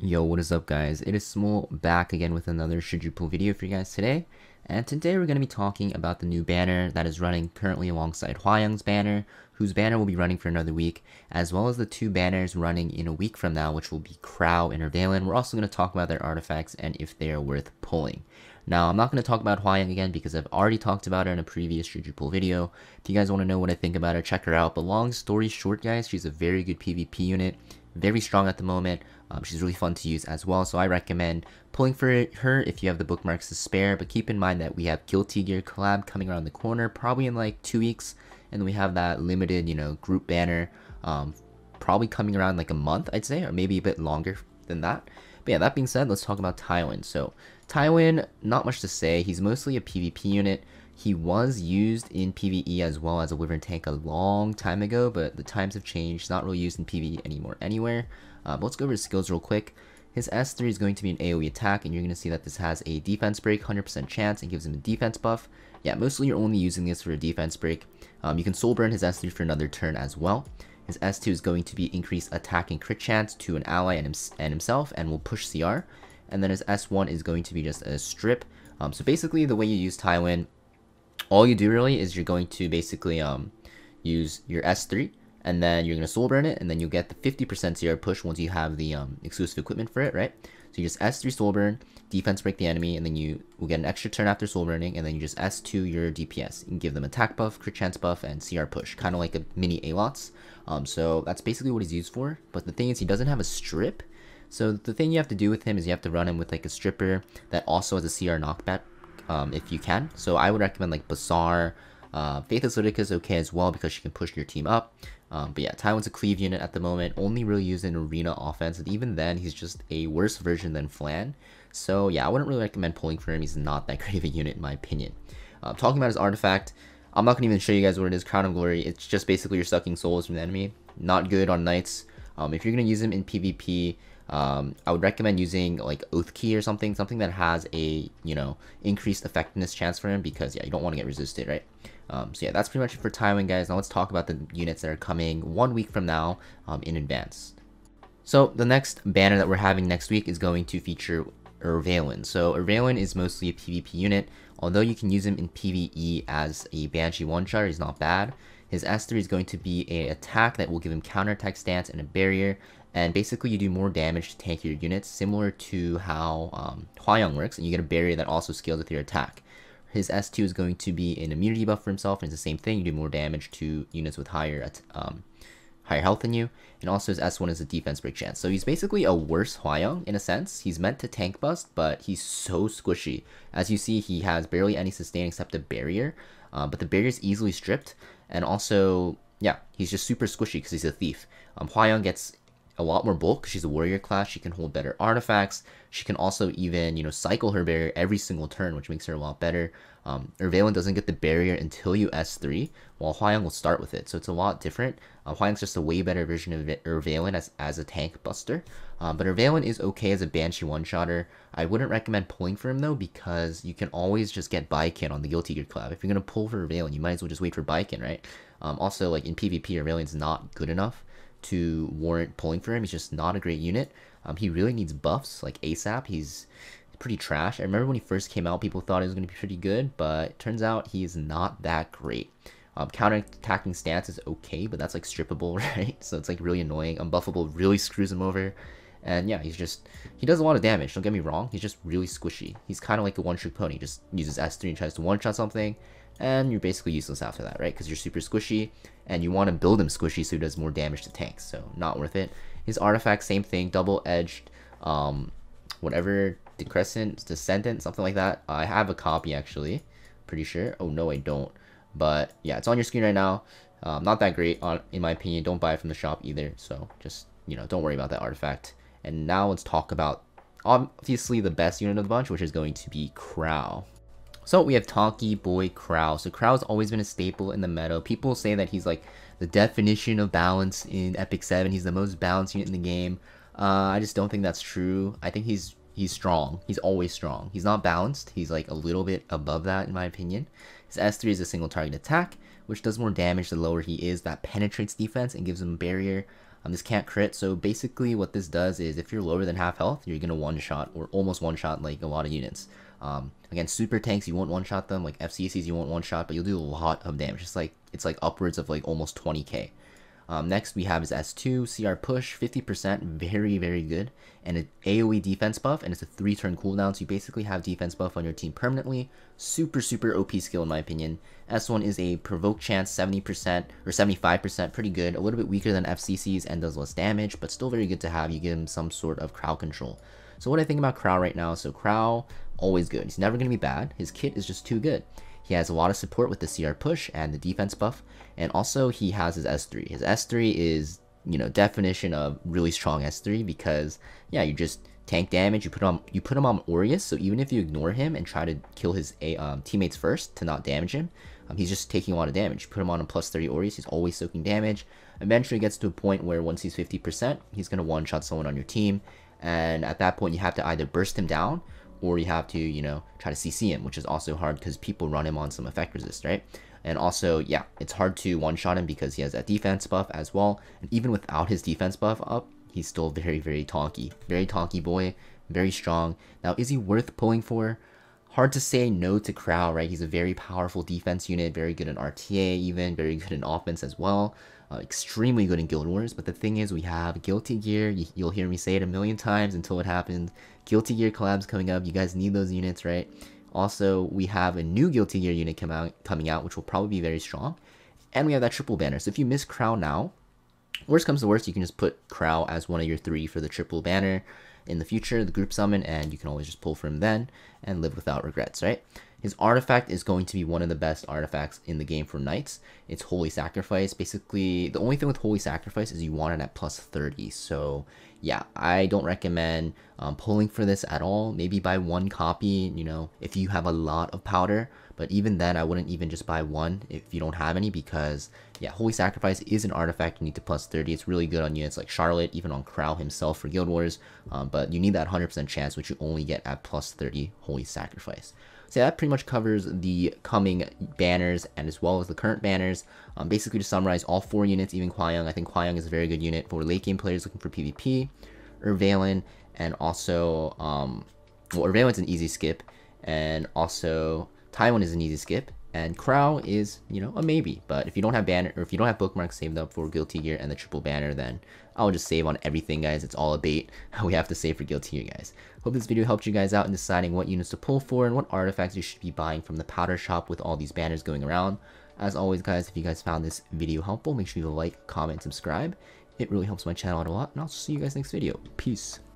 Yo, what is up guys? It is Small back again with another Should You Pull video for you guys today. And today we're going to be talking about the new banner that is running currently alongside Hwayoung's banner, whose banner will be running for another week, as well as the two banners running in a week from now, which will be Crow and Ervalen. We're also going to talk about their artifacts and if they are worth pulling. Now, I'm not going to talk about Hwayoung again because I've already talked about her in a previous Should You Pull video. If you guys want to know what I think about her, check her out. But long story short, guys, she's a very good PvP unit, very strong at the moment. She's really fun to use as well, so I recommend pulling for her if you have the bookmarks to spare. But keep in mind that we have Guilty Gear collab coming around the corner, probably in like 2 weeks, and we have that limited, group banner, probably coming around like a month, I'd say, or maybe a bit longer than that. But yeah, that being said, let's talk about Tywin. So Tywin, not much to say. He's mostly a PvP unit. He was used in PvE as well as a Wyvern tank a long time ago, but the times have changed. He's not really used in PvE anymore anywhere. But let's go over his skills real quick. His S3 is going to be an AoE attack, and you're going to see that this has a defense break, 100% chance, and gives him a defense buff. Yeah, mostly you're only using this for a defense break. You can soul burn his S3 for another turn as well. His S2 is going to be increased attack and crit chance to an ally and himself, and will push CR. And then his S1 is going to be just a strip. So basically the way you use Tywin, all you do really is you're going to basically use your S3, and then you're going to soul burn it, and then you'll get the 50% CR push once you have the exclusive equipment for it, right? So you just S3 soul burn, defense break the enemy, and then you will get an extra turn after soul burning, and then you just S2 your DPS. You can give them attack buff, crit chance buff, and CR push, kind of like a mini Alots. So that's basically what he's used for, but the thing is he doesn't have a strip. So the thing you have to do with him is you have to run him with like a stripper that also has a CR knockback, if you can. So I would recommend like Bazaar. Faithless Lytica is okay as well because she can push your team up. But yeah, Tywin's a cleave unit at the moment, only really used in arena offense, and even then he's just a worse version than Flan. So yeah, I wouldn't really recommend pulling for him. He's not that great of a unit in my opinion. Talking about his artifact, I'm not going to even show you guys what it is. Crown of Glory, it's just basically you're sucking souls from the enemy. Not good on knights. If you're going to use him in PvP, I would recommend using like Oath Key or something that has a, increased effectiveness chance for him, because yeah, you don't want to get resisted, right? So yeah, that's pretty much it for Tywin, guys. Now let's talk about the units that are coming 1 week from now in advance. So the next banner that we're having next week is going to feature Ervalen. So Ervalen is mostly a PvP unit, although you can use him in PvE as a Banshee one-shot, he's not bad. His S3 is going to be an attack that will give him counterattack stance and a barrier, and basically you do more damage to tank your units, similar to how Hwayoung works, and you get a barrier that also scales with your attack. His S2 is going to be an immunity buff for himself, and it's the same thing, you do more damage to units with higher health than you, and also his S1 is a defense break chance. So he's basically a worse Hwayoung in a sense. He's meant to tank bust, but he's so squishy. As you see, he has barely any sustain except a barrier, but the barrier is easily stripped, and also, yeah, he's just super squishy because he's a thief. Hwayoung gets a lot more bulk because she's a warrior class. She can hold better artifacts. She can also even, cycle her barrier every single turn, which makes her a lot better. Ervalen doesn't get the barrier until you S3, while Hwayoung will start with it, so it's a lot different. Hwayoung's just a way better version of Ervalen as a tank buster. But Ervalen is okay as a Banshee one-shotter. I wouldn't recommend pulling for him though, because you can always just get Baiken on the Guilty Gear collab. If you're going to pull for Ervalen, you might as well just wait for Baiken, right? Also, like in PvP, Ervalen's not good enough to warrant pulling for him. He's just not a great unit. He really needs buffs like ASAP. He's pretty trash. I remember when he first came out, people thought he was going to be pretty good, but it turns out he's not that great. Counter-attacking stance is okay, but that's like strippable, right? So it's like really annoying. Unbuffable really screws him over. And yeah, he does a lot of damage, don't get me wrong. He's just really squishy. He's kind of like a one-trick pony. Just uses S3 and tries to one-shot something, and you're basically useless after that, right? Because you're super squishy, and you want to build him squishy so he does more damage to tanks, so not worth it. His artifact, same thing, double-edged, whatever, Descendant, something like that. I have a copy, actually, pretty sure. Oh, no, I don't. But yeah, it's on your screen right now. Not that great, in my opinion. Don't buy it from the shop either, so just, don't worry about that artifact. And now let's talk about, obviously, the best unit of the bunch, which is going to be Crow. So we have Tonky Boy Crow. So Crow's always been a staple in the meta. People say that he's like the definition of balance in Epic 7. He's the most balanced unit in the game. I just don't think that's true. I think he's strong. He's always strong. He's not balanced. He's like a little bit above that in my opinion. His S3 is a single target attack, which does more damage the lower he is. That penetrates defense and gives him a barrier. This can't crit, so basically what this does is if you're lower than half health, you're gonna one-shot or almost one-shot like a lot of units. Again, super tanks, you won't one-shot them, like FCCs you won't one-shot, but you'll do a lot of damage. It's like upwards of like almost 20k. Next we have is S2, CR push, 50%, very, very good. And an AoE defense buff, and it's a 3-turn cooldown, so you basically have defense buff on your team permanently. Super, super OP skill in my opinion. S1 is a provoke chance, 70% or 75%, pretty good. A little bit weaker than FCC's and does less damage, but still very good to have. You give him some sort of crowd control. So what I think about Crow right now, so Crow, always good. He's never going to be bad. His kit is just too good. He has a lot of support with the CR push and the defense buff, and also he has his S3. His S3 is, you know, definition of really strong S3 because, yeah, you just tank damage. You put him on Aureus, so even if you ignore him and try to kill his teammates first to not damage him, he's just taking a lot of damage. You put him on a plus 30 Aureus, he's always soaking damage. Eventually it gets to a point where once he's 50%, he's going to one-shot someone on your team, and at that point you have to either burst him down or you have to, you know, try to CC him, which is also hard because people run him on some effect resist, right? And also, yeah, it's hard to one-shot him because he has that defense buff as well. And even without his defense buff up, he's still very, very tanky. Very tanky boy, very strong. Now, is he worth pulling for? Hard to say no to Crow, right? He's a very powerful defense unit, very good in RTA even, very good in offense as well. Extremely good in Guild Wars, but the thing is we have Guilty Gear. You'll hear me say it a million times until it happens. Guilty Gear collabs coming up. You guys need those units, right? Also, we have a new Guilty Gear unit coming out, which will probably be very strong. And we have that triple banner. So if you miss Crow now, worst comes to worst, you can just put Crow as one of your 3 for the triple banner in the future, the group summon, and you can always just pull for him then and live without regrets, right? His artifact is going to be one of the best artifacts in the game for knights. It's Holy Sacrifice. Basically, the only thing with Holy Sacrifice is you want it at plus 30. So yeah, I don't recommend pulling for this at all. Maybe buy 1 copy, you know, if you have a lot of powder. But even then, I wouldn't even just buy 1 if you don't have any, because yeah, Holy Sacrifice is an artifact you need to plus 30. It's really good on units like Charlotte, even on Crow himself for Guild Wars. But you need that 100% chance, which you only get at plus 30 Holy Sacrifice. So that pretty much covers the coming banners and as well as the current banners. Basically, to summarize, all 4 units, even Hwayong. I think Hwayong is a very good unit for late game players looking for PvP. Urvalen, and also, well, Urvalen's an easy skip, and also Taiwan is an easy skip, and Crow is, you know, a maybe. But if you don't have banner, or if you don't have bookmarks saved up for Guilty Gear and the triple banner, then I'll just save on everything, guys. It's all a bait. We have to save for Guilty Gear, guys. Hope this video helped you guys out in deciding what units to pull for and what artifacts you should be buying from the powder shop with all these banners going around. As always, guys, if you guys found this video helpful, make sure you like, comment, subscribe. It really helps my channel out a lot, and I'll see you guys next video. Peace.